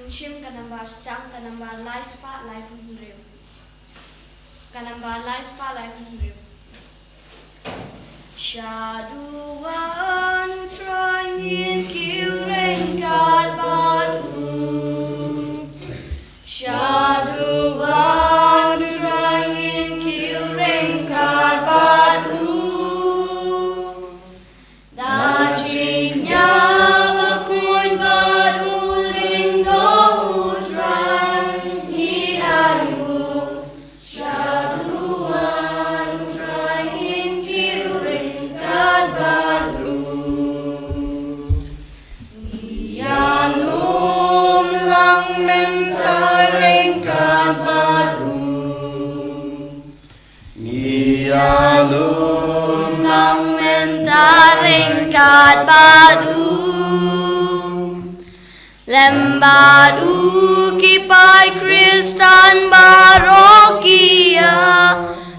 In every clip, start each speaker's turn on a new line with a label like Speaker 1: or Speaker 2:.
Speaker 1: Chim kanambar stang kanambar lai spa lai funriu. Kanambar lai spa lai funriu. Shaduan utrangin kiureng kalbatu. Shaduan utrangin kiureng kalbatu. Dajinya makuin baduling do utrang ni anggu. Shaduan utrangin kiureng kalbatu. Nialum lang mentareng kalbatu. Nialum lang mentareng kalbatu. Lembadu kipai Kristan barokia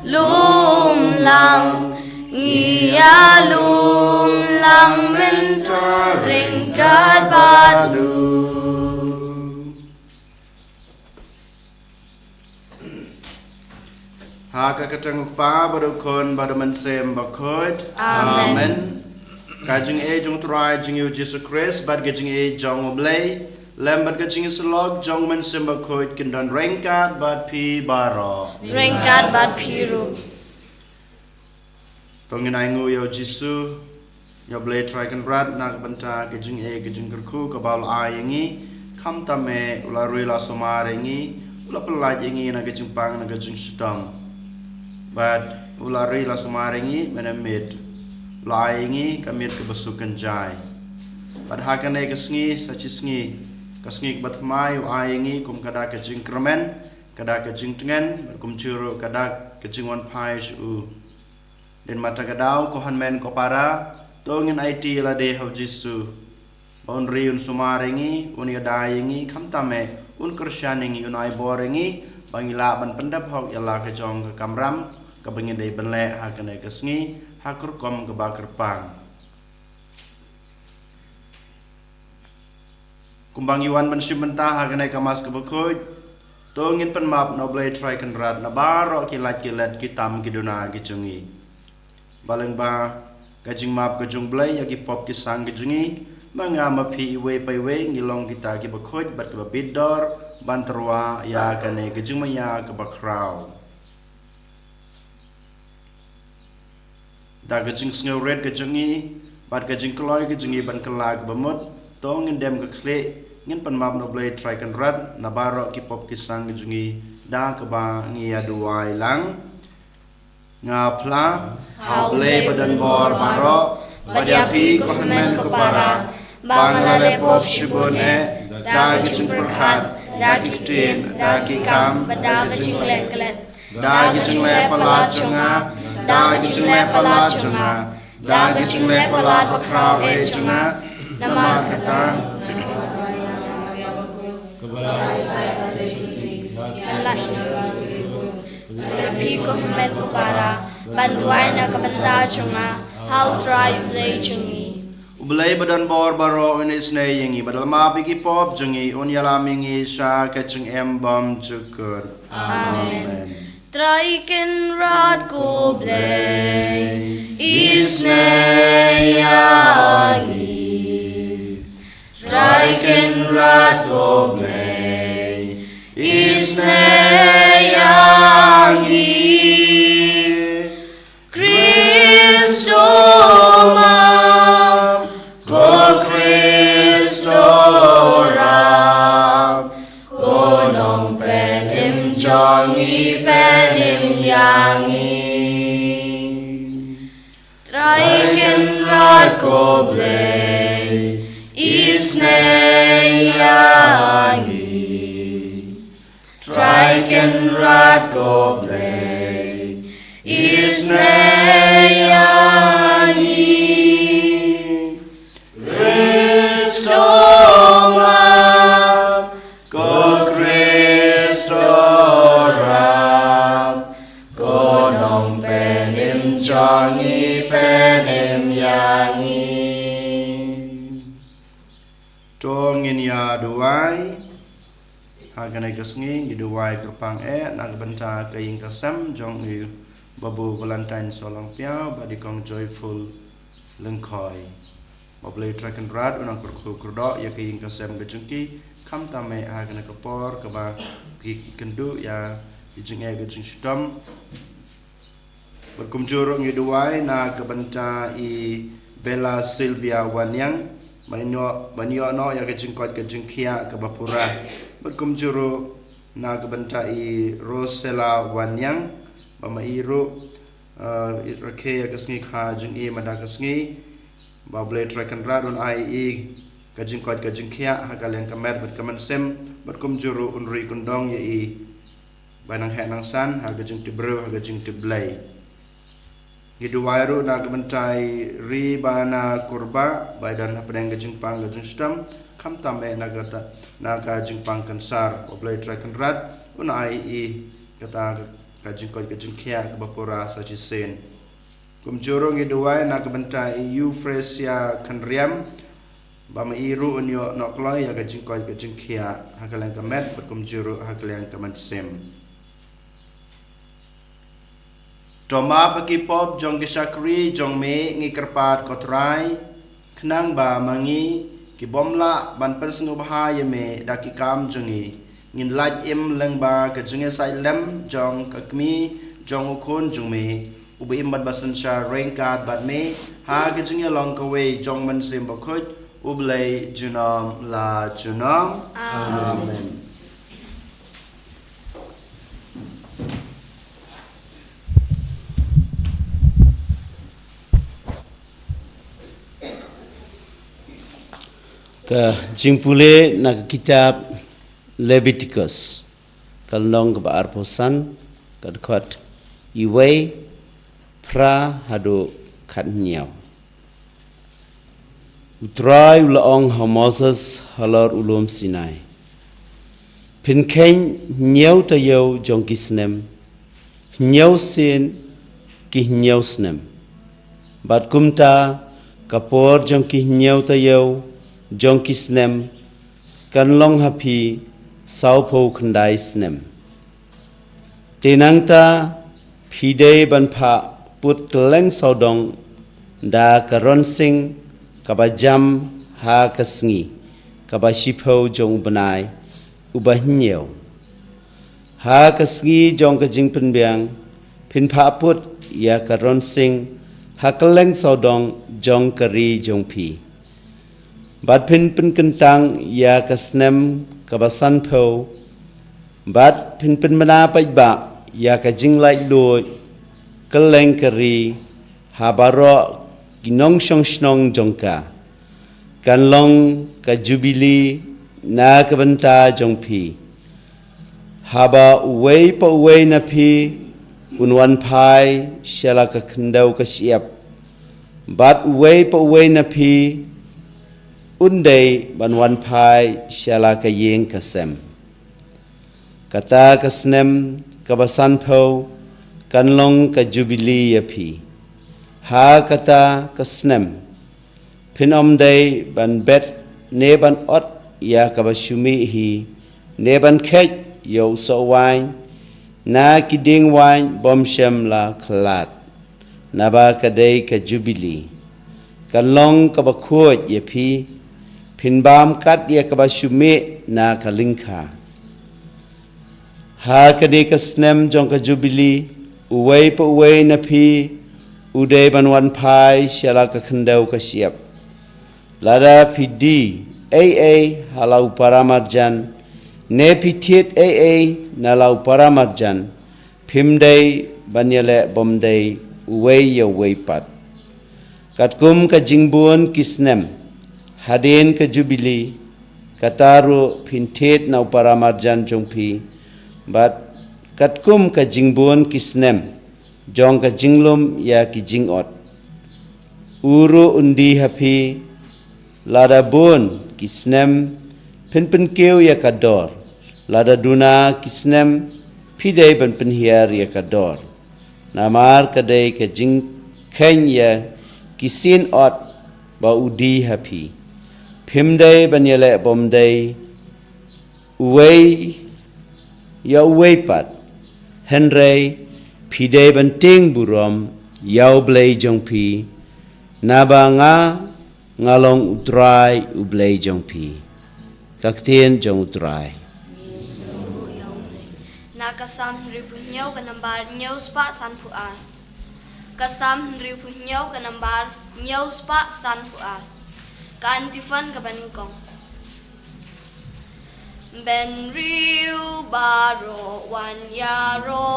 Speaker 1: lum lang ngia lum lang mentareng kalbatu.
Speaker 2: Haka katang pa baru kon baru mensem bakot.
Speaker 1: Amen.
Speaker 2: Kajing e jong try jing yu Jesus Christ bad kajing e jong oblay lembat kajing islog jong mensem bakot kindan rengkat bad pi baro.
Speaker 1: Rengkat bat piru.
Speaker 2: Tongin aingu yo jisu yo blay try kan rat nak banta kajing e kajing kerku kabal ayengi kam tame ularui la somarengi ula pelaj yengi na kajing pang na kajing sudam bad ularui la somarengi menemit laingi kamit kebesukan jai bad hakane kesngi sacisngi kesngi batmai ayengi kum kada kajing kremen kada kajing tengen kum curu kada kajing wan pai u den mata kadau kohan men kopara tongin IT la de hau jisu on riun sumarengi un yadayengi kamtame un kersyaningi un ai borengi bangila ban pendap hok yala ke jong ke kamram ke bengin dei benle hakane kesngi hakur kom ke bakar pang kumbang yuan bensim mentah hakane kamas ke bekoj tongin penmap noble try kan rat na baro kilat kitam kiduna gijungi baleng ba kajing map kajung blay yaki pop kisang gijungi mangama pi iwe pa iwe ngilong kita ki bekoj bat ke bidor banterwa ya kane gijung maya ke bakraw da gajing sngew red gajungi bat gajing kloy gajungi ban kelag bemut tong indem ke kle ngin penmap no blay try kan rat na baro ki pop kisang gajungi da ke ba ngia duai lang ngapla hauble badan bor baro badiapi kohmen kepara bangalale pop shibone da gajing perkhat da kitin da kikam
Speaker 1: Bada gajing leklet.
Speaker 2: da gajing le palat chunga da gajing le palat chunga da gajing le palat bakraw e chunga nama kata
Speaker 1: Pi ko himet ko para bantuan na kabanta chunga how try play chungi.
Speaker 2: Ublay badan bor baro unis ne yengi badal ma bigi pop jungi un yalamingi sha kachung embam chukur.
Speaker 1: Amen. Traiken rad ko blay isne yangi. Traiken rad ko blay isne yangi. Kristo mam ko Kristo ram ko nong penim jongi penim yangi. Traiken rad ko blay isne yangi. Traiken rad ko blay isne yangi. Kristo mam ko Kristo ram ko nong penim jongi penim yangi.
Speaker 2: Tongin ya duai haganai kasngi giduwai kerpang nak benta kaying kasam jong yu babu Valentine solang piao badikong joyful lengkoi bablay track and rad unang kurku kurdo ya kaying kasam gejungki kam tame haganai kapor kaba kendu ya gejung gejung shidom berkumjurung giduwai na kebenta i Bella Sylvia Wanyang banyo no ya gejung kot gejung kia kabapura berkumjuru na kebenta i Rosella Wanyang bama iru rake ya kasngi kha jung i mada kasngi bablay track and rad un ai gejung kot gejung kia hagaleng kamet berkaman sem berkumjuru unri kundong ya i banang henang san ha gejung tibru ha gejung tiblay Giduwairu na kementai ri bana kurba baidan apedang gejung pang gejung stam kam tame nagata naga jingpang kansar oblay trakan rat unai kata gejung koi gejung kia kebapura saci sen kumjurung giduwai na kementai Euphrasia kanriam bama iru unyo nokloi ya gejung koi gejung kia hakalang kamet berkumjuru hakalang kamet sem Toma bagi pop jong kisakri jong me ngi kerpat kotrai kenang ba mangi ki bomla ban persnu bahaya me daki kam jongi ngin laj im leng ba ke jonge sai lem jong kakmi jong ukun jong me ubi imbat basan sha rengkat bat me ha ke jonge long kawe jong man sim bakut ublay junam la junam amen
Speaker 3: ke jingpule na kitab Leviticus kalong ke baar posan kadkot iway pra hadu katnyau utrai ulaong ha Moses halor ulum Sinai pinken nyau tayo jong kisnem nyau sin ki nyau snem bat kumta kapor jong ki nyau tayo jong kisnem kan long happy sau po khandai snem tenangta phide ban pha put kleng saudong da karon sing kabajam ha kasngi kabashipo jong banai ubahnyeu ha kasngi jong kajing penbiang pin pha put ya karon sing ha kleng saudong jong kari jong pi Bat pin kentang ya kasnem kabasan po bat pin mana ba ya ka jinglai lo keleng keri habaro ginong shong snong jongka kanlong ka jubili na kabanta jongpi haba uwei pa uwei na pi unwan pai shala ka khendau ka siap bat uwei pa uwei na pi Undai banwan pai shala ka yeng kasem kata kasnem kabasan po kanlong ka jubili yapi ha kata kasnem pinom day ban bet ne ban ot ya kabashumi hi ne ban khet yo so wine na kiding wine bom shem la khalat naba kadai ka jubili kanlong kabakhot yapi Pinbam kat ya kabashume na kalingka. Ha kade kasnem jong ka jubili uwei pa uwei na pi uday banwan pai shala ka khandau ka siap. Lada pidi halau paramarjan ne pitit na lau paramarjan pimday banyale bomday uwei ya uwei pat. Katkum ka jingbun kisnem Hadin ke jubili kataru pintet na uparamarjan jongpi bat katkum ka jingbun kisnem jong ka jinglum ya ki jingot uru undi hapi lada bun kisnem pinpinkew ya kador lada duna kisnem pidai ban pinhiar ya kador namar kadai ka jing khen ya kisin ot ba udi hapi Pimday banyale bomday uwei ya weipat Henry pide banting burom yau blei jongpi naba ngalong utrai ublei jongpi kaktien jong utrai
Speaker 1: Nakasam ripunyau kanambar nyaus pa san puan. Kasam ripunyau kanambar nyaus pa san puan. Kaantifan kabaningkong. Ben riu baro wanyaro.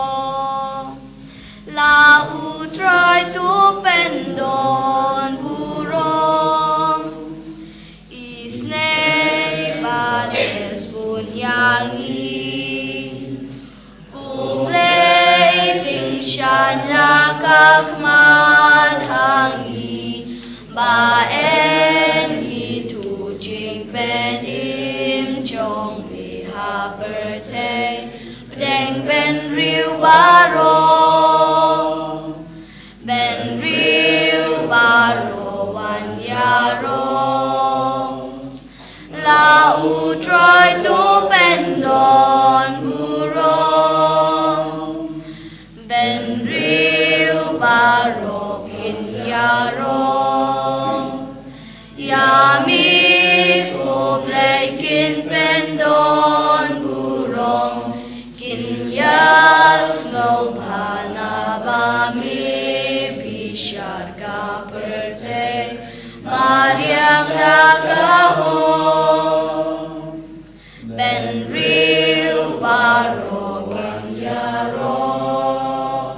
Speaker 1: La utrai tu pendon burong. Isnei banes bunyangi. Kuplay shana kakman hangi baen itu jing ben im chong bi ha birthday deng ben riu baro wanyaro la utrai tu pendon burong ben riu baro kin yarong yami kublai kin pendon burong kin yas ngau bhana bami bishar ka birthday Mariam nakaho Ben riu baro kin yarong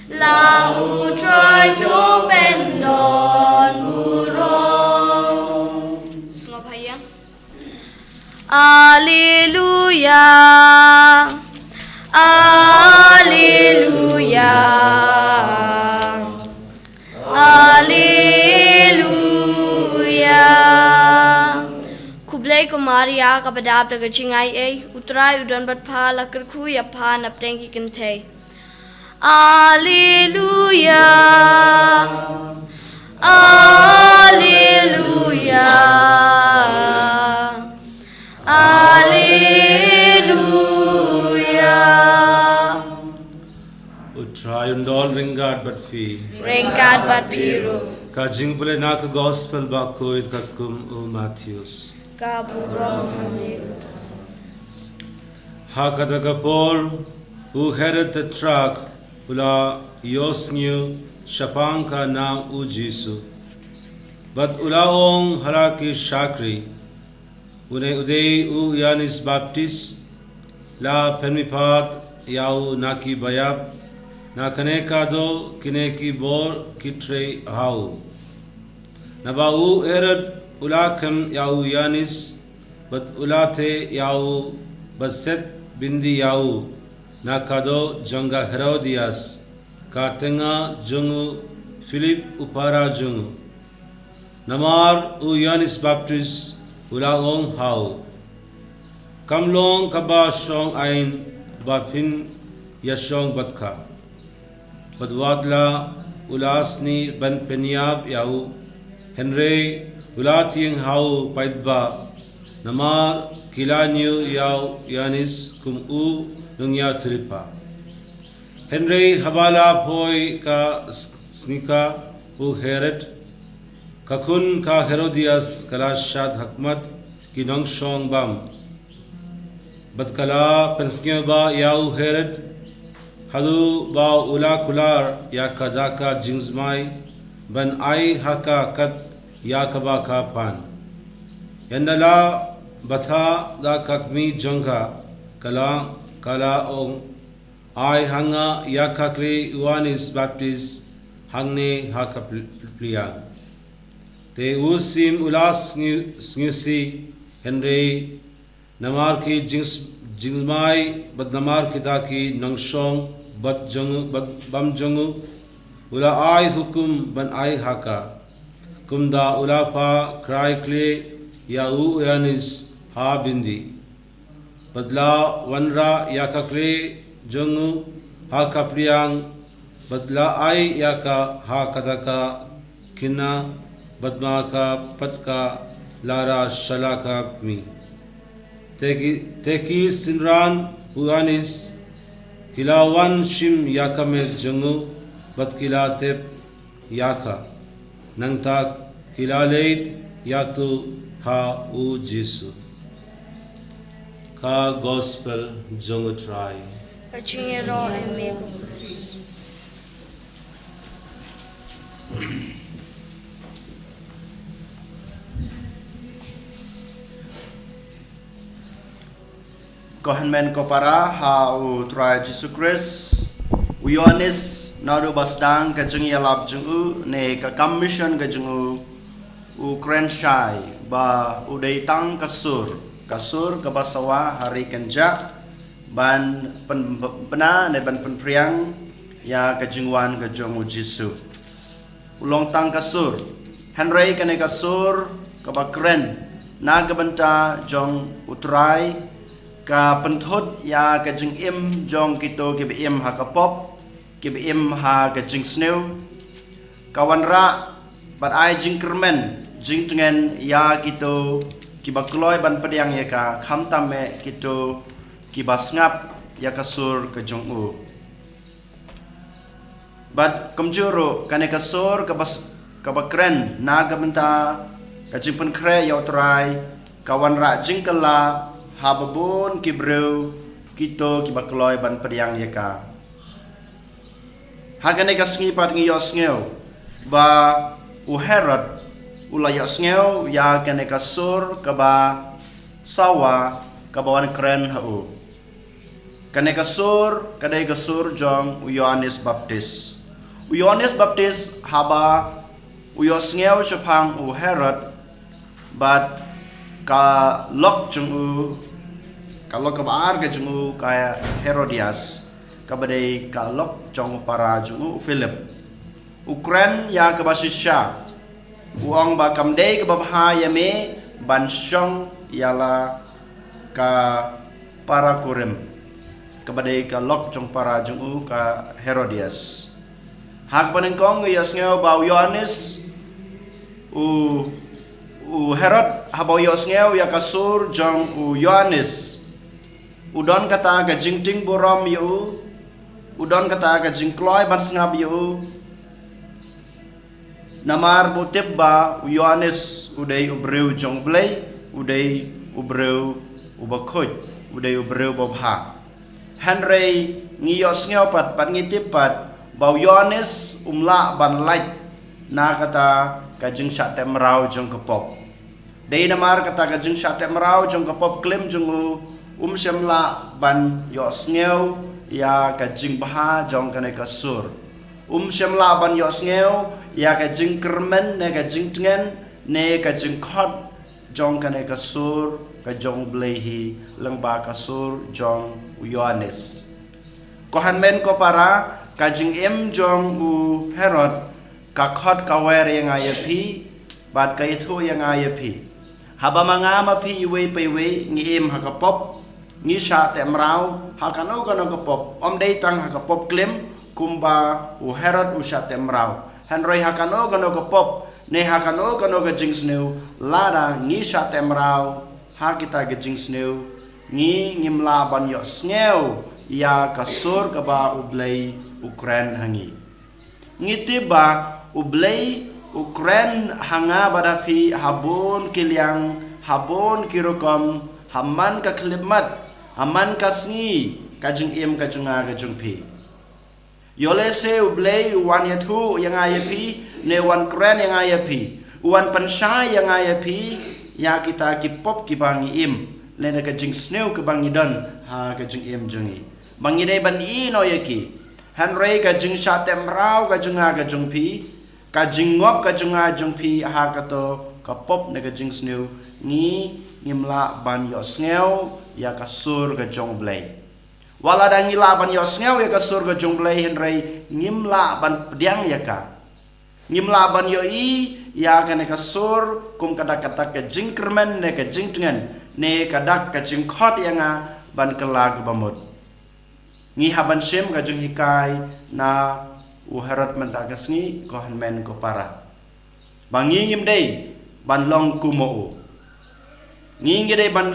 Speaker 1: La utrai tu pendon burong Sungguh payang Alleluia Alleluia Alleluia Kublai Kumaria kabadab daga chingai utrai udan bat pha lakar khu ya pha nap tengi kinthe Alleluia Alleluia Alleluia
Speaker 4: Utrai undol ringad bat fi
Speaker 1: Ringkat bat piru
Speaker 4: Kajing pule nak gospel ba koid katkum u Matthews
Speaker 1: Kaburong
Speaker 4: Hakadakapor u heret the truck ula yosnyu shapanka na u Jisu But ulaong haraki shakri Une udei u Yanis Baptist La penmipat yau naki bayap Na kaneka do kineki bor kitre hau Naba u erad ulakam yau Yanis But ulate yau baset bindi yau Nakado jonga Herodias Katenga jungu Philip upara jungu Namar u Yanis Baptist ulaong hau Kamlong kaba shong ain bapin yashong batka Badwadla ulasni ban penyab yau Henry ulatiing hau paidba Namar kilanyu yau Yanis kum u nungya tulipa Henry habala poi ka snika u heret Kakun ka Herodias kalashad hakmat kinong shong bam Batkala penskyo ba yau heret Halu ba ula kular ya kadaka jingsmai ban ai haka kat ya kaba ka pan Yandala batha da kakmi jonga kala ong ai hanga ya kakli Yanis Baptist hangne haka pliang Te usim ulas ngisi Henry namar ki jingsmai bad namar kita ki nangshong bad bam jongu ula ai hukum ban ai haka kumda ula pa krai kle ya u Yanis ha bindi badla wanra ya ka kle jongu ha kapriang badla ai ya ka ha kadaka kina badma ka patka lara shalaka mi teki sinran Uanis kilawan shim yakame jungu bat kilatep yaka nangtak kilaleit yatu ha u Jesu ka gospel jungu try
Speaker 1: Pachingero and Mego.
Speaker 2: Kohan men ko para ha u try Jesus Christ u Yohanes nadu basdang ka jung yalap jung u ne ka commission ka jung u kren shai ba u dei tang kasur ka basawa hari kenja ban pena ne ban penpriang ya ka jungwan ka jung u Jesu ulong tang kasur Henry ka ne kasur ka ba kren na ka banta jong utrai ka penthut ya ka jing im jong kito ki im ha ka pop ki im ha ka jing snew kawan ra bat ai jing kermen jing tengen ya kito ki ba kloi ban pediang ya ka kham tame kito ki ba ngap ya ka sur ka jong u bat kamjuro kane ka sur ka ba kren na ga benta ka jing pen kre ya trai kawan ra jing kala hababun kibreu kito kibakloi ban pediang yaka hagane kasngi pat ngi yosngeu ba u Herod ula yosngeu ya kane kasur kaba sawa kabawan kren hau kane kasur kadai kasur jong u Yohanes Baptis haba u yosngeu chapang u Herod bat ka lok jong u kalau kabar ke jungu kaya Herodias kabadai kalok jong para jungu Philip Ukran ya kabasisha uang ba kamdei kababha yame bansyong yala ka para kurim kabadai kalok jong para jungu ka Herodias hak panengkong yasngeo ba Yohanes u Herod habau yosngeo ya kasur jong u Yohanes udon kata ka jingting borom yu udon kata ka jingkloi ban sngab yu namar botip ba Yohanes udai ubreu jong blai udai ubreu ubakoj udai ubreu bobha Henry ngiyos ngeo pat ngitip pat ba Yohanes umla ban lait na kata ka jing sate merau jong kepop dei namar kata ka jing sate merau jong kepop klim jong semla ban yosngeu ya ka jing baha jong kane kasur semla ban yosngeu ya ka jing kermen ne ka jing tengen ne ka jing khot jong kane kasur ka jong blehi lengba kasur jong Yohanes kohan men ko para ka jing em jong u Herod ka khot ka wer yang ayapi bat ka itu yang ayapi haba mangama pi iwe pe we ngi em hakapop ngi sha te mrau hakano kano kapop om dei tang hakapop klim kumba u Herod u sha te mrau Henry hakano kano kapop ne hakano kano ga jing sneu lada ngi sha te mrau ha kita ga jing sneu ngi ngimla ban yo sneu ya kasur ka ba ublei Ukran hangi ngi tiba ublei Ukran hanga badapi habon kiliang habon kirokom haman ka klimat haman kasngi kajung im kajunga kajung pi yole se ublei wan yatu yang ayapi ne wan kren yang ayapi wan pensai yang ayapi ya kita kipop kibangi im le na kajung sneu kibangi don ha kajung im jungi bangi dei ban i no yaki Henry kajung sate mrau kajunga kajung pi kajung ngop kajunga jung pi ha kato kapop na kajung sneu ni ngimla ban yosngeu ya kasur ga jong blai wala dan ngila ban yosngeu ya kasur ga jong blai Henry ngimla ban pediang ya ka ngimla ban yo i ya ka ne kasur kum kada kata ka jingkermen ne ka jingtengen ne kadak ka jingkhot ya nga ban kelag bamut ngi haban sem ka jong hikai na u Herod mentagas ngi ko men ko para bangi ngim dei ban long kumo ngi dei ban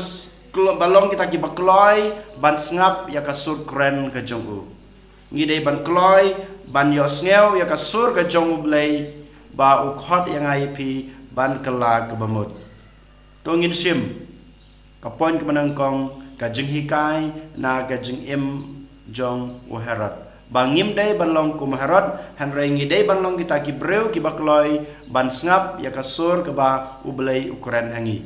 Speaker 2: balong kita ki bakloi ban sngap ya kasur kren ke jong u ngi dei ban kloi ban yo sngew ya kasur ke jong u blei ba u khot yang ai pi ban kala ke bamut tongin sim ka pon ke manang kong ka jing hikai na ka jing im jong u herat bangim dei ban long kum herat han rei ngi dei ban long kita ki breu ki bakloi ban sngap ya kasur ke ba u blei u kren hangi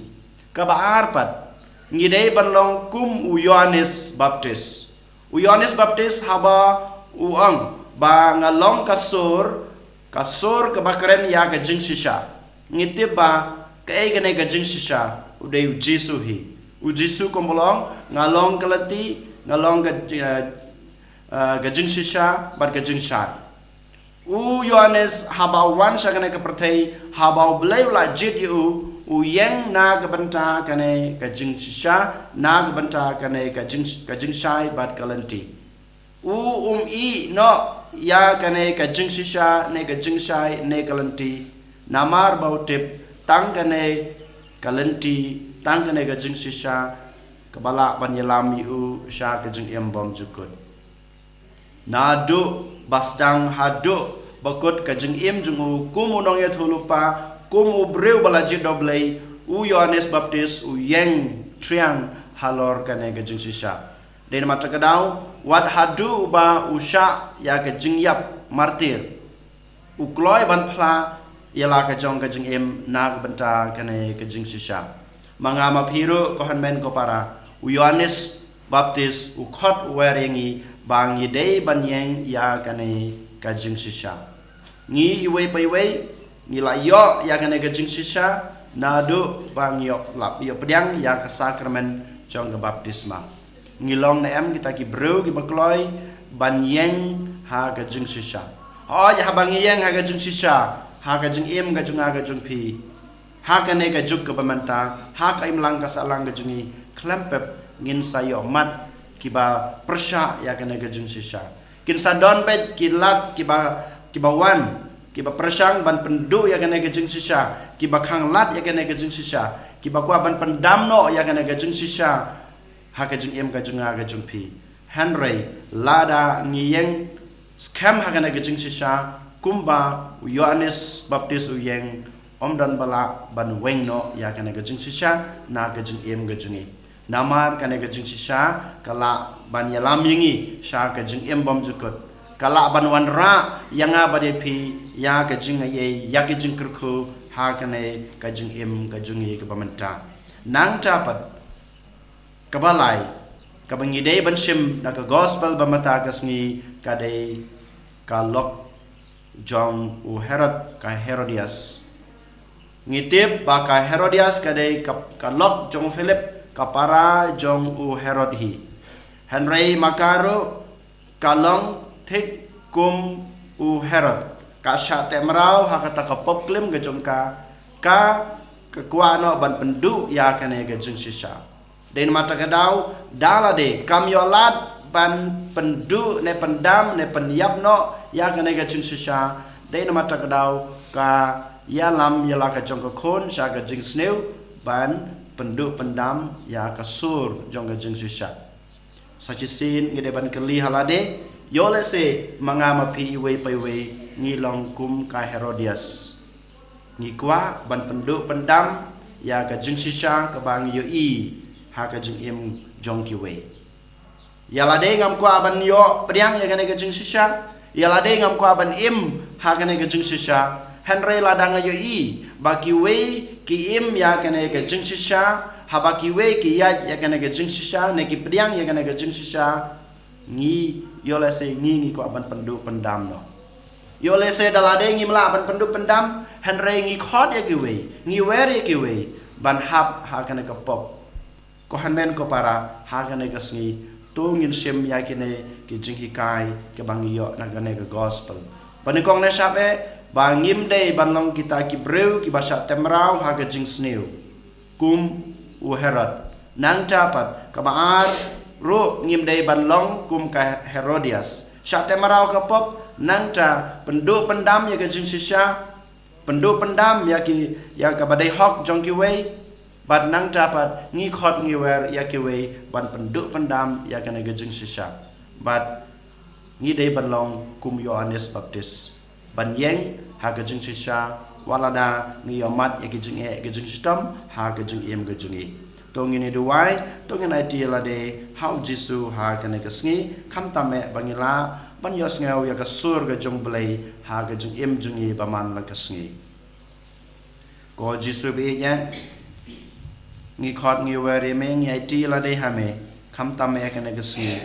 Speaker 2: ka ba arpat ngidei banlong kum u Yohanes Baptis. U Yohanes Baptis haba uang ba ngalong kasur kebakaran ya ke jing sisa. Ngitip ba ke gane ke jing sisa udai u Jesu hi. U Jesu kombolong ngalong kelati ngalong ke jing sisa bar ke jing sai. U Yohanes haba wan sagane ke pertai haba belai la jid yu uyeng na gebanta kane kajing sisa na gebanta kane kajing sai bat kalanti i no ya kane kajing sisa ne kajing sai ne kalanti namar bautip tang kane kalanti tang kane kajing sisa kebala banyelam u sha kajing embom jukut nadu basdang hadu bakut kajing im jungu kumunong ya thulupa kum breu balajid doblei u Yohanes Baptis u yeng triang halor kane kajing sisa den mata kadau wat hadu ba usha ya kajing yap martir u kloi ban phla yala kajing em na benta kane kajing sisa mangama phiru ko hanmen ko para u Yohanes Baptis u khot weringi bang yidei ban yeng ya kane kajing sisa ngi iwei paiwei ngila yo ya kane kajing sisa nadu bang yo lap yo pedang ya ke sakramen jong ke baptisma ngilong na em kita ki breu ki bakloi ban yeng ha kajing sisa oh ya bang yeng ha kajing sisa ha kajing em kajing ha kajing pi ha kane kajuk ke pemanta ha ka imlang ka salang kajingi klempep ngin sayo mat ki ba persya ya kane kajing sisa kin sadon pet kilat ki ba wan kiba persang ban pendu ya kena kajing sisa kiba khang lat ya kena kajing sisa kiba kwa ban pendamno ya kena kajing sisa ha kajing em kajing ha kajing pi Henry lada ngiyeng scam ha kena kajing sisa kumba Yohanes Baptis uyeng omdan bala ban wengno ya kena kajing sisa na kajing em kajing namar kena kajing sisa kala ban yalam yingi sha kajing em bom jukut kala ban wanra yang abade pi ya kajing ye ya kajing kerku ha kane kajing em kajing ye kepamenta nang tapat kabalai kabangi dei bansim na ka gospel bamata kasngi kadai kalok jong u Herod ka Herodias ngitip ba ka Herodias kadai kalok jong Philip kapara jong u Herod hi Henry Makaro kalong thik kum u Herod ka sya temrau ha kata ka pop klim ke jongka ka kuano ban pendu ya kane ke jing sisa den mata kadau dalade kam yolat ban pendu ne pendam ne penyap no ya kane ke jing sisa den mata kadau ka ya lam ya la ka jongka khon sya ke jing sneu ban pendu pendam ya kasur jong ke jing sisa sachisin ngide ban keli halade yole se mangama pi we pai we ngi long kum ka Herodias ngi kwa ban pendu pendam ya ka jing sisa ka bang yo i ha ka jing em jong ki we ya lade ngam kwa ban yo priang ya ka jing sisa ya lade ngam kwa ban im ha ka jing sisa Henry ladang yo i ba ki we ki im ya ka jing sisa ha ba ki we ki ya ka jing sisa ne ki priang ya ka jing sisa ngi yole se ngi ko aban pendu pendam no yole se dalade ngi mla aban pendu pendam Henry ngi khot ya kiwe ngi wer ya kiwe ban hap ha kana ka pop ko hanmen ko para ha kana ka sngi to ngin sem ya kine ki jinghi kai ke bang yo na kana ka gospel ban kong na sabe bangim dei ban long kita ki breu ki basa temrau ha ka jing sneu kum u Herod nang tapat ka baar ru ngim dei ban long kum ka Herodias syate marau ka pop nang ta pendu pendam ya ka jing sisa pendu pendam ya ka badai hok jong ki wei Bat nang dapat ngi khot ngi wer ya ke we ban penduk pendam ya kana gejing sisa. Bat ngi dei ban long kum Yohanes Baptis. Ban yeng ha gejing sisa walada ngi yomat ya gejing sitam ha gejing em gejing e. Tong ini duai tong ini idea la de how Jisu ha kana gesngi kam tame bangila ban yos ngau ya kasur gejong belai ha gejing em jungi baman la gesngi. Ko Jisu be nya ngi khot ngi wari me ngi idea la de ha me kam tame kana gesngi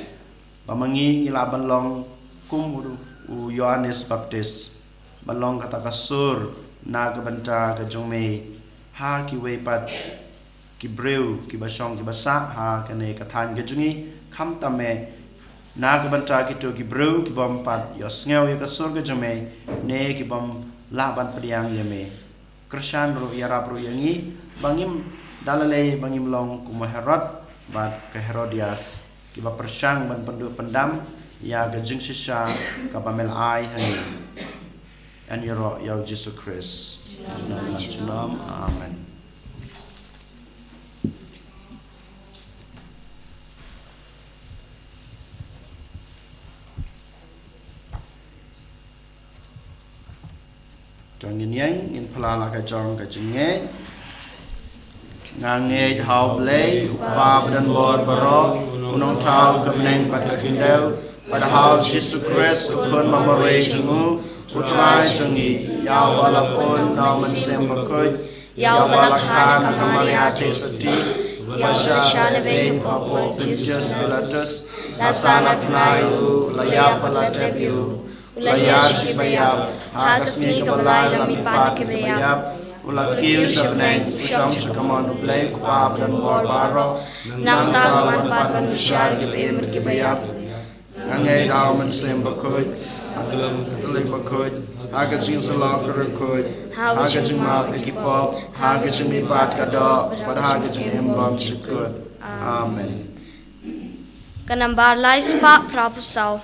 Speaker 2: bamangi ila ban long kum u Yohanes Baptis ban long kata kasur na ka banta gejong me ha ki we pat ki breu ki basong ki basa ha kane kathan ke jungi kham tame na ka banta ki to ki breu ki bom pat yos ngeu ya kasur ke jome ne ki bom la ban priang ye me krishan ro yara pro yangi bangim dalale bangim long ku Herod bat ke Herodias ki ba persang ban pendu pendam ya ke jing sisa ka bamel ai hani and yoro ya Jesus Christ amen. Trong nhìn nhánh in phala la cái trong cái chừng nghe ngang nghe thao lấy ba bên bờ bờ unong thao cái neng bắt cái kinh đeo bắt hao Jesus Christ ukon mamare chungu utrai chungi yao balapon na man sem bakoi yao balakhan kamaria chesati yasha lebe popo Jesus Pilatus lasana pnayu laya palatebiu ulayar shibayab hagasni kabalay lamipan kibayab ulakil shabneng usham shakaman ublay kupab dan barbaro nang taman padman ushar kibimir kibayab angay daman sem bakod agalam katulik bakod hagajing salakar bakod hagajing map ekipop hagajing mipat kado pad hagajing embam chukod amen.
Speaker 1: Kanambar lais pa prapusaw.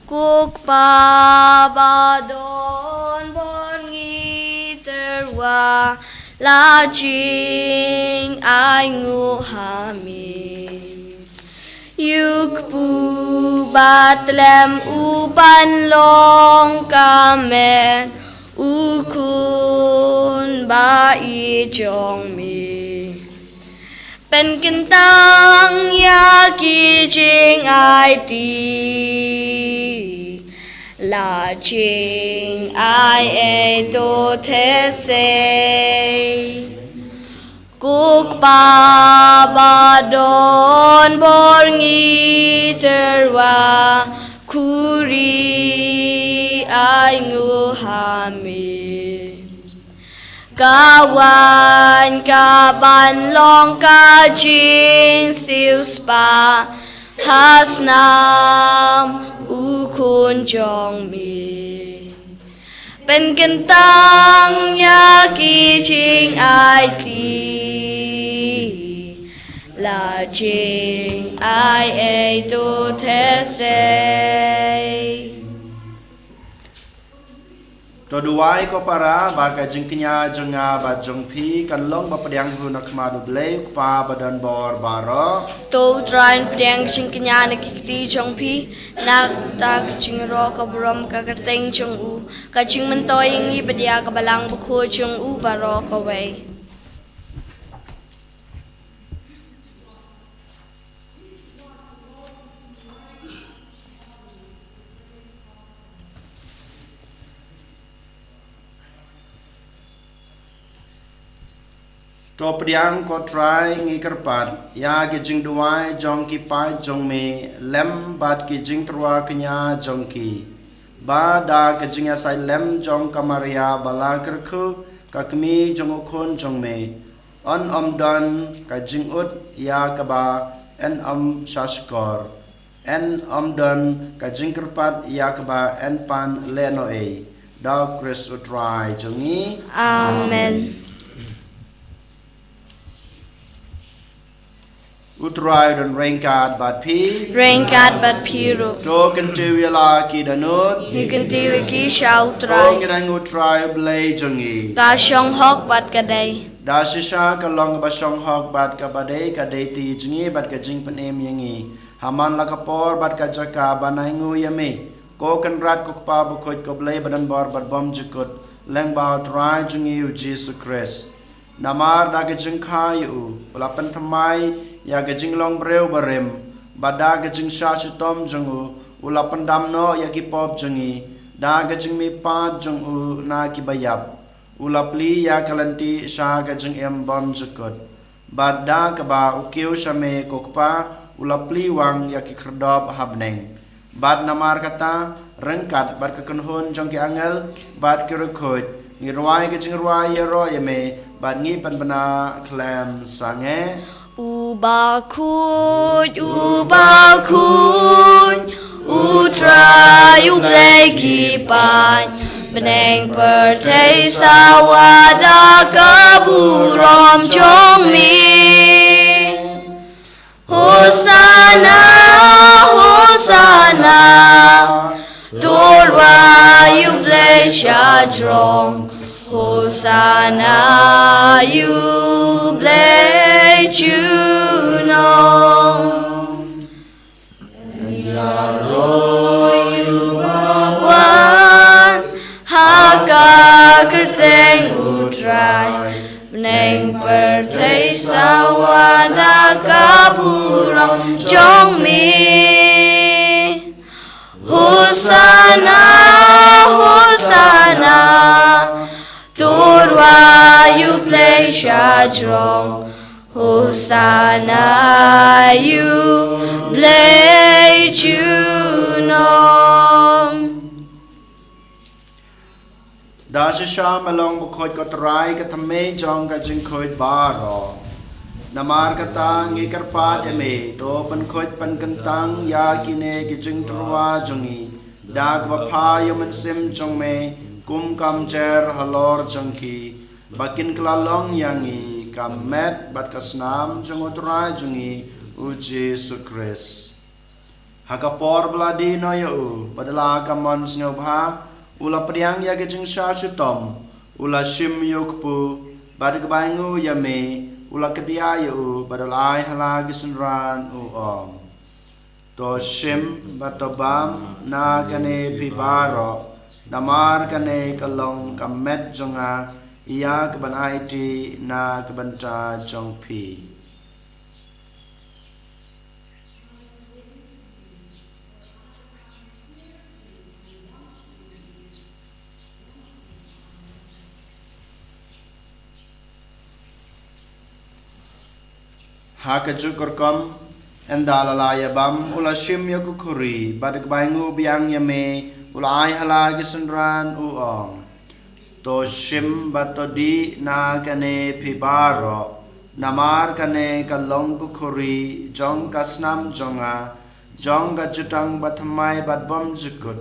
Speaker 1: Kuk pa ba don bon ngi terwa la jing ai ngu hami yuk pu batlem upan long kamen ukun ba i jong mi pen kentang ya ki jing ai ti la jing ai e do te se kuk pa ba don bor ngi terwa kuri ai ngu hami kawan kaban long ka jing siu spa hasnam ukun jong mi pen kentang ya ki jing ai ti la jing ai e tu te se
Speaker 2: To duai ko para baga jingknya jenga ba jongpi kan long ba padiang hu nak madu blei pa badan bor baro
Speaker 1: to train pdiang jingknya na kikti jongpi na tak jingro ka brom ka kerteng jong u ka jing mentoy ngi padia ka balang bukho jong u baro ka wei
Speaker 2: to padiang ko try ngi kerpat ya ge jing duai jong ki pai jong me lem bat ki jing trwa knya jong ki ba da ge jing asai lem jong kamaria bala kerkhu kakmi jong khon jong me on dan ka jing ut ya ka ba en shashkor en dan ka jing kerpat ya ka ba en pan leno e da Chris utrai jongi
Speaker 1: amen.
Speaker 2: utrai don rengkat bat pi
Speaker 1: Rengkat bat piru.
Speaker 2: to kan te wela ki danut
Speaker 1: Nikanti wiki shau
Speaker 2: to
Speaker 1: trai.
Speaker 2: ngirang utrai blai jongi
Speaker 1: Ka shong hok bat kadai.
Speaker 2: da shisha ka long ba shong hok bat ka badai ka dei ti jingi bat ka jing panem yangi haman la ka por bat ka jaka banai ngu yame ko kan rat ko pa bu khoj ko blai badan bor bat bom jikut leng ba trai jingi u Jesus Christ namar da ka jing kha yu ulapan thamai ya ka jing long breu barem bada ka jing sha shitom jungu ulapan dam no ya ki pop jungi da ka jing mi pa jungu na ki bayap ulapli ya kalanti sha ka jing em bom jikut bada ka ba ukiu shame kokpa ulapli wang ya ki khrdop habneng bad namar kata rengkat bad ka kanhon jong ki angel bad ki rukhoj ngi ruai ka jing ruai ya ro ya me bad ngi pan bana klam sange
Speaker 1: Uba kuj, utrai ublai kipan. Beneng pertai sawada kaburom chong mi. Hosana, Hosana, Torwa ublai shadrong. Hosanna, you bless you know. One, haka kerteng utrai, neng pertai sawada kaburang jong mi. Hosanna, Hosanna. Torwa you play shadrong, Hosanna you play tunom.
Speaker 2: da shisha malong bu khoj ko trai ka thame jong ka jing khoj baro namar kata ngi karpat eme to pan khoj pan kantang ya kine ki jing truwa jongi da ka pha yaman sim jong me kum kam cher halor jangki bakin klalong yangi kamet bat kasnam jong utrai jongi u Jesus Christ hakapor bladi no yo padala kamon snobha ula priang ya ke jing sha shitom ula shim yokpu bad gbangu yame ula kedia yo padala hala gisenran u om to shim batobam na kane pibaro namar kane kalong kamet jonga iya keban IT na kebanta jong pi haka jukorkom endalalaya bam ula shim yakukuri badak baingu biang yame ula ai hala gisenran u om to shim batodi na kane pibaro namar kane kalong kukuri jong kasnam jonga jong gajutang bathamai batbom jukut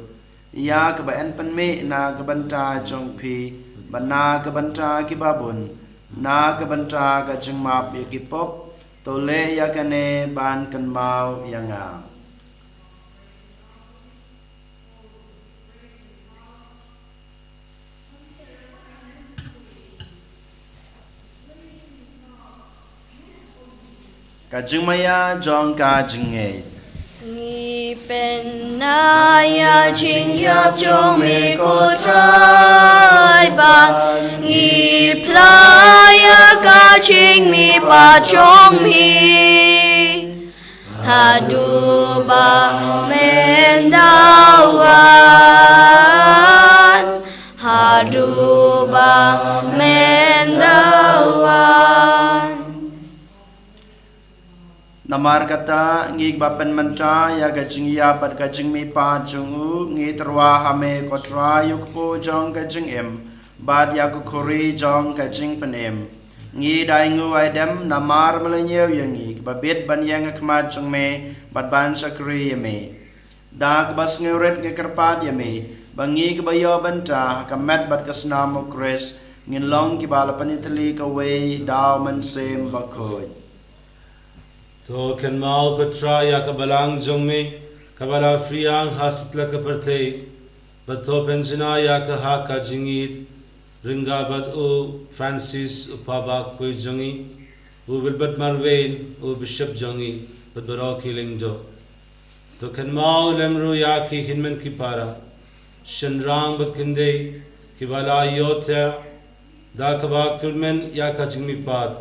Speaker 2: ya ka ba en panme na ka banta jong pi bana ka banta ki babun na ka banta ka jingmap yakipop to le ya kane ban kan mau yanga Kajumaya jong kajunge
Speaker 1: Ni penaya ching yap chong me ko trai ba Ni playa ka ching mi pa chong mi Hadu ba mendawan Hadu ba mendawan
Speaker 2: namar kata ngi bapen menta ya gajing ya pat gajing mi pa jungu ngi terwa hame kotra yuk po jong gajing em bad ya ku khori jong gajing penem ngi daingu aidem namar melenyew yangi babet ban yang khmat jong me bad ban sakri yame dak bas ngeuret ngi kerpat yame bangi ke bayo banta kamet bad kasnam kres ngin long ki bala panitali ka we daw man sem bakoy
Speaker 4: To ken mau katra ya kabalang jongme kabala friang hasitla kaperte bato penjina ya kaha ka jingit ringa bad o Francis upaba koi jongi u bilbat marvein u bishop jongi badbaro kilingdo to ken mau lemru ya ki hinmen ki para shenrang bad kinde kibala yotya da kaba kulmen ya ka jingmi pad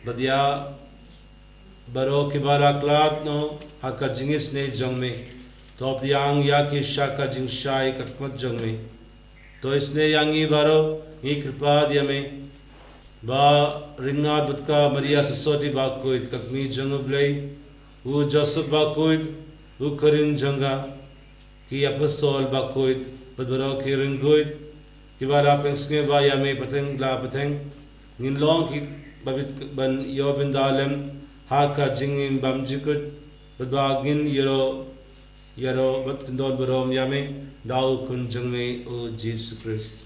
Speaker 4: badya baro kibala klak no haka jingis ne jongme top yang ya ki shaka jing shai kakmat jongme to isne yangi baro ही कृपा दिया में बा रिंगा बदका मरिया तसोटी बाकोइद ककमी जंगबले वो जोसेफ बाकोइद वो करिन जंगा की अपस्तोल बाकोइद बदबरो की रिंगोइद की बारा पेंसके बा या में पतंग ला पतंग निन लोंग की बबित बन यो बिंदालम हा का जिंगिन बमजिकुट बदबागिन यरो बतंदोल बरोम या में दाऊ कुन जंगमे ओ Jesus Christ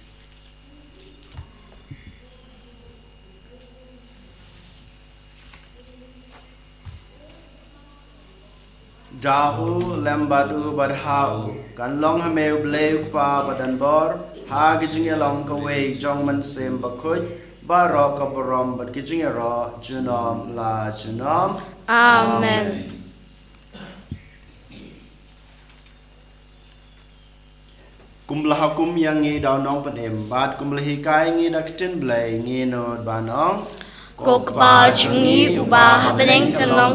Speaker 2: Dahu lembadu badhau kan long hameu bleu pa badan bor ha gijing long kawe jong man sem bakuj baro kaborom bad gijing ro junom la junom.
Speaker 1: Amen.
Speaker 2: Kumlah kum yang ngi daw nong panem bad kumlahi kai ngi daktin blai ngi no banong
Speaker 1: Kokpa chungi uba habeneng kanlong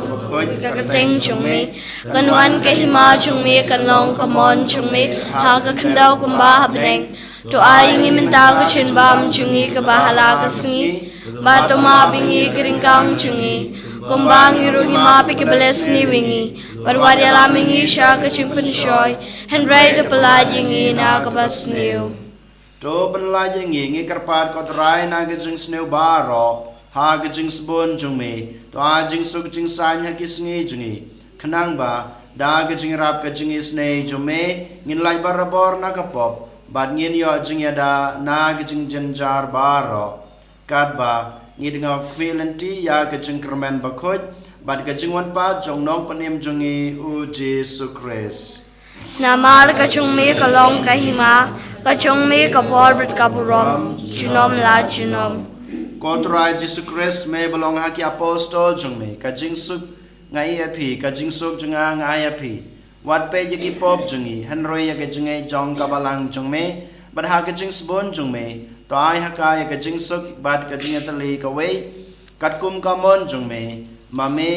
Speaker 1: kakateng chungmi kanuan kahima chungmi kanlong kamon chungmi haga kandau kumba habeneng to ayingi mintago chinbam chungi kabahala kasngi batoma bingi kiringkang chungi kumbang irungi mapi kibalesni wingi barwari alamingi shaka chimpan shoy henry the palajingi na kabasniu
Speaker 2: to banlajingi ngi karpat kotrai na gijing sneu baro ha gijing sbon jungme to a jing suk jing san ha kisngi jungi khnang ba da gijing rap ka jing isne jume ngin lai barabor na kapop bad ngin yo jing ya da na gijing jenjar baro kat ba ngi dinga kwelenti ya gijing kermen bakhoj bad gijing wan pa jong nong panem jungi u jesu christ
Speaker 1: Namar kachungme kalong kahima kachungme kaborbet kaburom junom la junom
Speaker 2: Kotra Jesu Christ me belong haki apostol jung me kajing suk ngai api kajing suk junga ngai api wat pe yaki pop jungi hanroi ya kajing jong kabalang jung me bad ha kajing sbon jung me to ai haka ya kajing suk bad kajing atali kawe katkum kamon jung me mame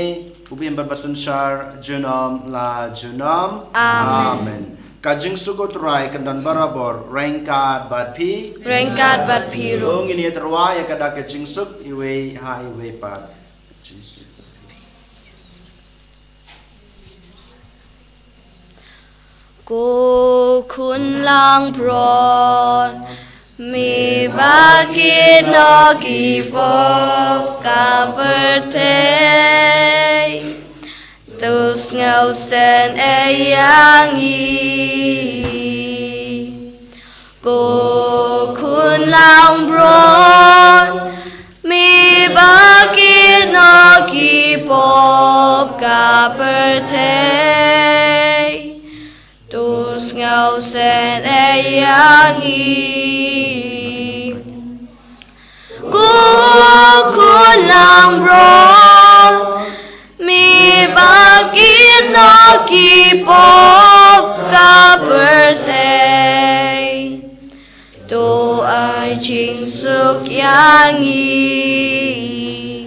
Speaker 2: ubim babasun shar junom la junom amen kajing sukut rai kandan barabor rengkat bat pi
Speaker 1: Rengkat bat piru
Speaker 2: long ini terwa ya kada kajing suk iwe ha iwe pat kajing suk
Speaker 1: Ko kun lang pron mi bagi no ki pop ka birthday Tus ngau sen ayang i Ko kun lang bron mi bagi no ki pop ka birthday Tus ngau sen ayang i Ko kun lang bron mi bagi no ki pop ka birthday to ai ching suk yang i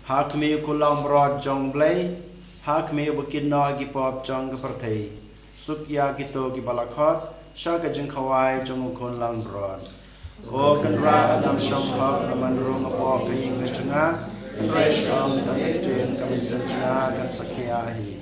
Speaker 2: hak me kulang brod jong blai hak me bukin no gi pop jong ka perthei suk ya kito ki balakhat sha ka jing khawai jong kon lang brod O kan ra adam sham khap naman rong apo ka English nga fresh from the tin kami sanjana kan sakya hi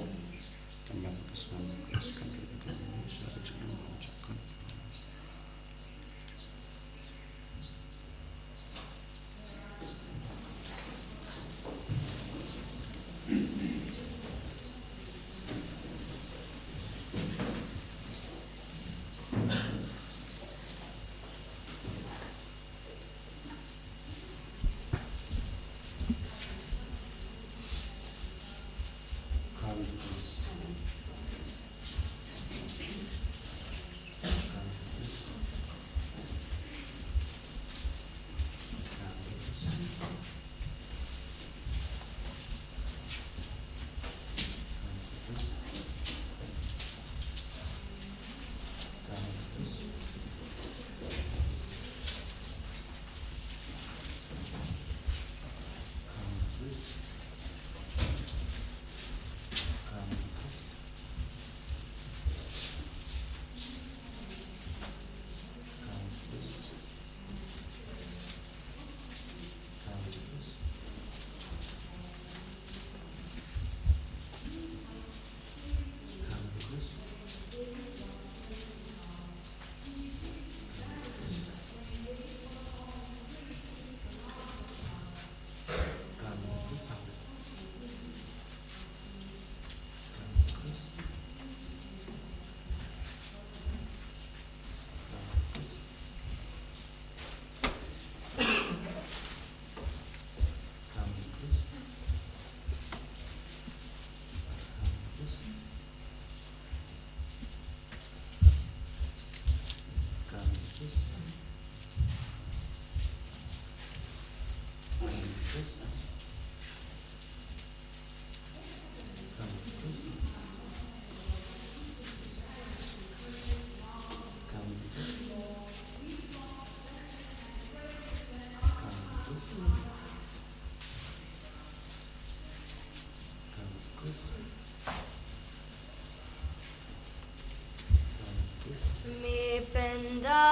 Speaker 1: Mi penda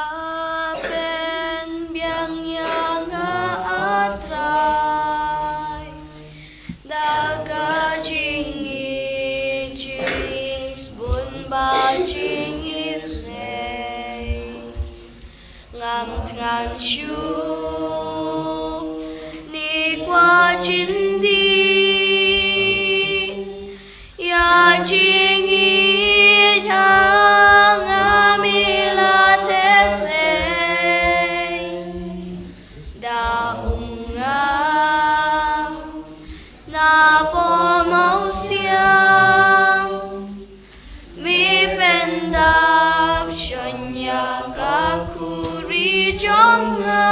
Speaker 1: pen biang yang atrai daga jingi jings bun ba jing isrei ngam ngan shu ni qua jin di ya jingi thang amila these da unga na po mau siang mi pendap shonya ka kuri jonga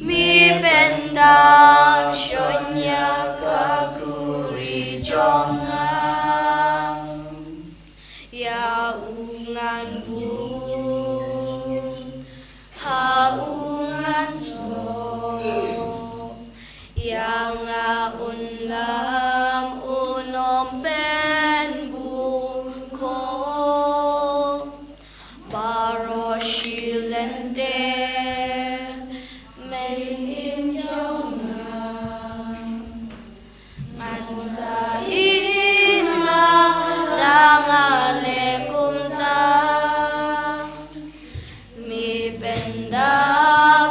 Speaker 1: mi pendap shonya ka kuri jonga ya ungan bu ha ungan so yang unlam unom ben bu ko baro shilente melim jonga mansa inga dangale kumta mi benda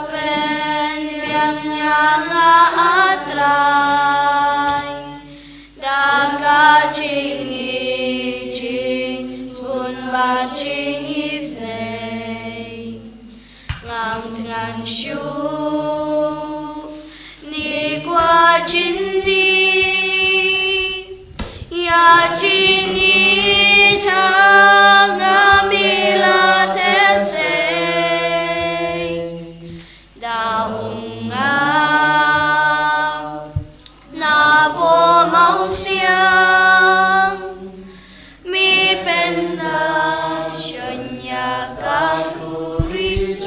Speaker 1: pen biang yang atrai daga jingi jing sun ba jing isrei ngam dengan shu ni qua jin di ya jingi thang amila these da unga na po mau siang mi penda shonya ka kuri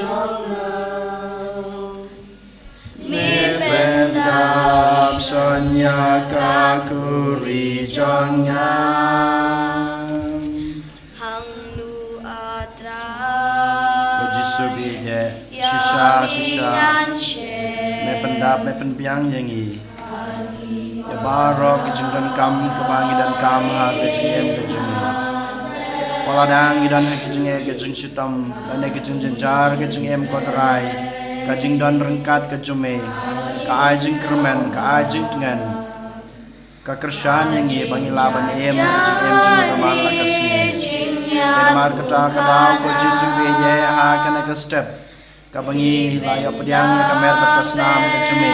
Speaker 1: mi penda
Speaker 2: Sonya kakuri jonga
Speaker 1: hang nu atra
Speaker 2: Jisu biye
Speaker 1: ya
Speaker 2: shisha me pendap me penbiang yangi ya baro kejengdan kam kebangi dan kam ha kejeng kejeng poladang dan kejeng kejeng sitam dan kejeng jenjar kejeng em kotrai kejeng dan rengkat kejume ka ajeng kermen ka ajeng tengan ka kershan yangi bangilaban em kejeng kamal lakasni Mar kata kadau ko Jisu biye ha kana ka step ka bangi layo pediang ka mer berkasnam ka jume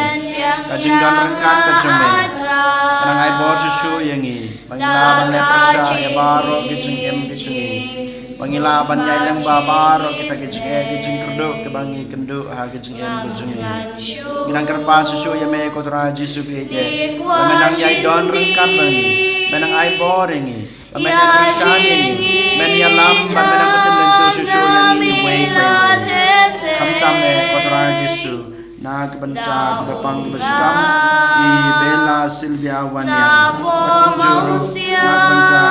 Speaker 2: ka jingdan rengkat ka jume kanang ai bor susu yangi bangilaban le prasya ya baro gijing em gijing bangilaban yai leng ba baro kita gijing kerdo ke bangi kendo ha gijing em gijing minang kerpa susu ya me ko tra Jisu biye menang yai don rengkat bangi menang ai bor yangi menang Krishna yangi menang lam ban menang betul susu yangi way Kamtame kotra Jisu na kebenta kebepang kebesikam i Bella Silvia Wanyang Batunjuru na kebenta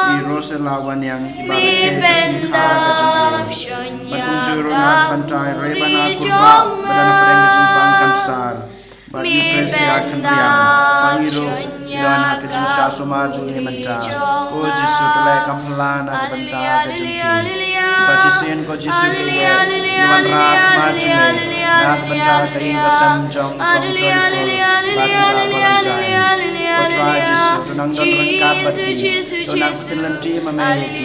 Speaker 2: i Rosella Wanyang ibarat Jesnika kejung Batunjuru na kebenta i Rebana Kurba Badana Pereng kejung Kansar Bagi Presia Kendrian Pangiru Yohana kejung Syasumar jungi menta Ko Jisu telai kampela na kebenta kejung Sajisin ko Jisu kiwe Iwan rak majume Nak bencana kain kesem jong kong joyful Bagi balantai Ko try Jisu tunang don rengkat bati Tunang kutilenti memiliki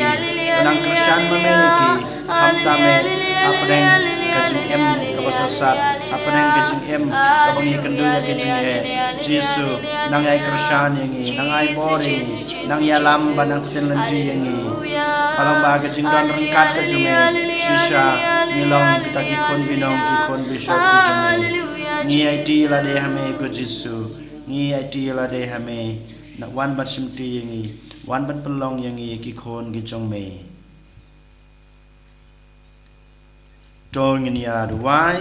Speaker 2: Tunang kersian memiliki Hamtame Apedeng kajing em kabasasat Apedeng kajing em kabangi kendunya kajing Jisu nang ay kersian yangi Nang ay boring Nang yalam banang kutilenti yangi Palang baga jingdan rengkat ke jume Shisha nilong kita kikon binong kikon bishop ke jume Ngi IT lade hame ko Jisu Ngi IT lade hame Nak wan bat simti yangi Wan bat pelong yangi kikon gijong me Tol ngini aduai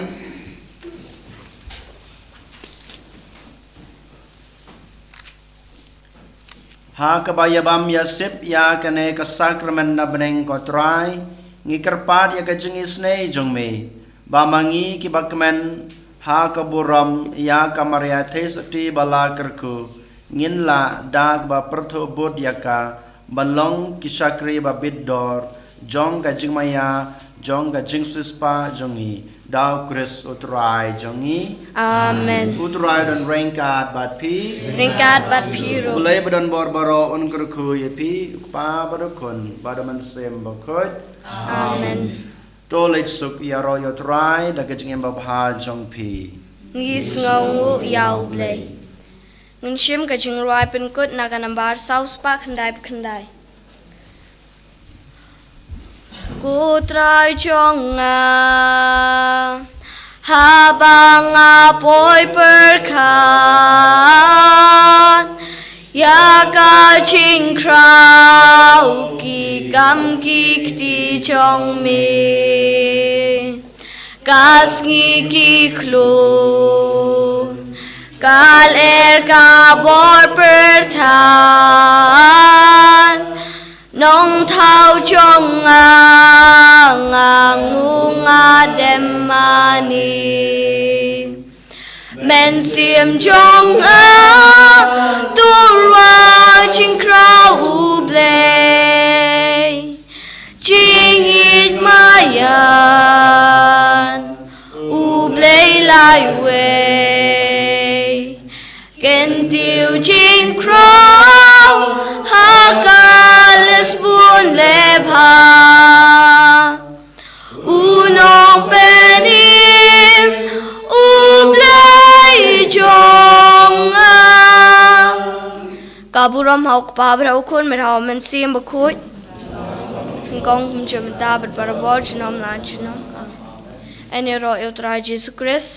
Speaker 2: ha kabayabam yasip ya kane ka sakramen na beneng kotrai ngi kerpat ya ka jing isne jong me ba mangi ki bakmen ha ka buram ya ka maria thesati bala kerku ngin la dag ba pertho bod ya ka balong ki sakri ba biddor jong ka jing maya jong ka jing suspa jongi daw Chris utrai jongi
Speaker 1: Amen.
Speaker 2: utrai don rengkat bat pi
Speaker 1: Ringkat bat piro.
Speaker 2: Ulay badan barbaro on kerku ye pi pa badukon badaman sem bakot
Speaker 1: Amen.
Speaker 2: tolet suk ya royo trai da kajing em babha jong pi
Speaker 1: Ngis ngongu yau blay. Ngunshim kajing ruai penkut naganambar saus pa khandai. Ku trai jonga habang apoy perkan ya kajing krau ki gam ki kti jong me kas ngi ki klon kal ka bor pertan nong thao chong ngunga demani men sim chong turwa ching krau ublay ching it mayan ublay lai way ken tiu ching krau hakalis bun lebha unong penim ublay jonga kaburam hauk pabra ukun merhaw men sim bakut kong kum jemta bat barabor chinom lan chinom en ro eu trai Jesus Christ